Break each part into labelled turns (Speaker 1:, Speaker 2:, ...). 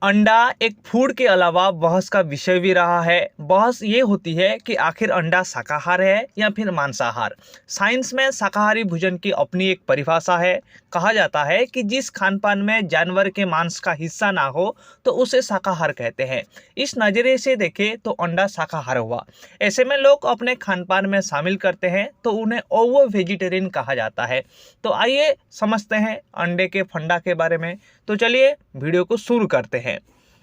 Speaker 1: अंडा एक फूड के अलावा बहस का विषय भी रहा है। बहस ये होती है कि आखिर अंडा शाकाहार है या फिर मांसाहार। साइंस में शाकाहारी भोजन की अपनी एक परिभाषा है। कहा जाता है कि जिस खानपान में जानवर के मांस का हिस्सा ना हो तो उसे शाकाहार कहते हैं। इस नज़रिए से देखें तो अंडा शाकाहार हुआ। ऐसे में लोग अपने खानपान में शामिल करते हैं तो उन्हें ओवो वेजिटेरियन कहा जाता है। तो आइए समझते हैं अंडे के फंडा के बारे में। तो चलिए वीडियो को शुरू करते हैं।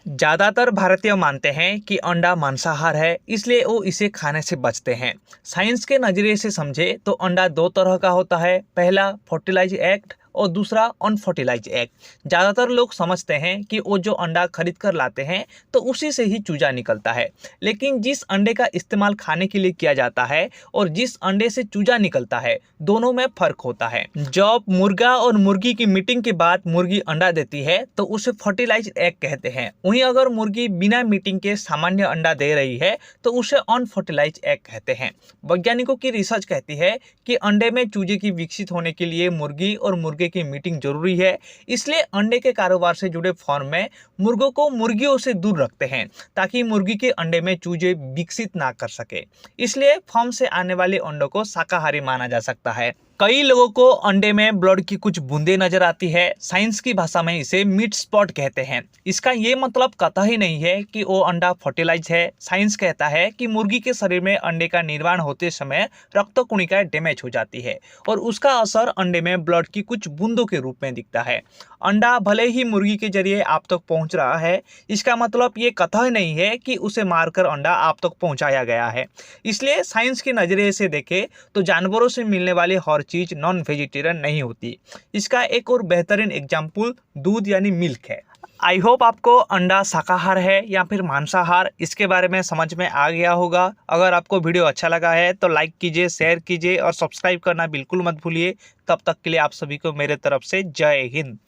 Speaker 1: ज़्यादातर भारतीय मानते हैं कि अंडा मांसाहार है, इसलिए वो इसे खाने से बचते हैं। साइंस के नज़रिए से समझे तो अंडा दो तरह का होता है, पहला फर्टिलाइज एग और दूसरा अनफर्टिलाइज एग। ज़्यादातर लोग समझते हैं कि वो जो अंडा खरीद कर लाते हैं तो उसी से ही चूजा निकलता है, लेकिन जिस अंडे का इस्तेमाल खाने के लिए किया जाता है और जिस अंडे से चूजा निकलता है, दोनों में फ़र्क होता है। जब मुर्गा और मुर्गी की मीटिंग के बाद मुर्गी अंडा देती है तो उसे फर्टिलाइज एग कहते हैं। वहीं अगर मुर्गी बिना मीटिंग के सामान्य अंडा दे रही है तो उसे अनफर्टिलाइज एग कहते हैं। वैज्ञानिकों की रिसर्च कहती है कि अंडे में चूजे की विकसित होने के लिए मुर्गी और मुर्गे की मीटिंग जरूरी है, इसलिए अंडे के कारोबार से जुड़े फर्म में मुर्गों को मुर्गियों से दूर रखते हैं ताकि मुर्गी के अंडे में चूजे विकसित ना कर सके। इसलिए फर्म से आने वाले अंडों को शाकाहारी माना जा सकता है। कई लोगों को अंडे में ब्लड की कुछ बूंदें नजर आती है। साइंस की भाषा में इसे मीट स्पॉट कहते हैं। इसका ये मतलब कतई नहीं है कि वो अंडा फर्टिलाइज है। साइंस कहता है कि मुर्गी के शरीर में अंडे का निर्माण होते समय रक्त कणिका डैमेज हो जाती है और उसका असर अंडे में ब्लड की कुछ बूंदों के रूप में दिखता है। अंडा भले ही मुर्गी के जरिए आप तक पहुंच रहा है, इसका मतलब ये कतई नहीं है कि उसे मारकर अंडा आप तक पहुंचाया गया है। इसलिए साइंस के नजरिए से देखें तो जानवरों से मिलने वाली हर चीज नॉन वेजिटेरियन नहीं होती। इसका एक और बेहतरीन एग्जाम्पल दूध यानी मिल्क है। आई होप आपको अंडा शाकाहार है या फिर मांसाहार इसके बारे में समझ में आ गया होगा। अगर आपको वीडियो अच्छा लगा है तो लाइक कीजिए, शेयर कीजिए और सब्सक्राइब करना बिल्कुल मत भूलिए। तब तक के लिए आप सभी को मेरे तरफ से जय हिंद।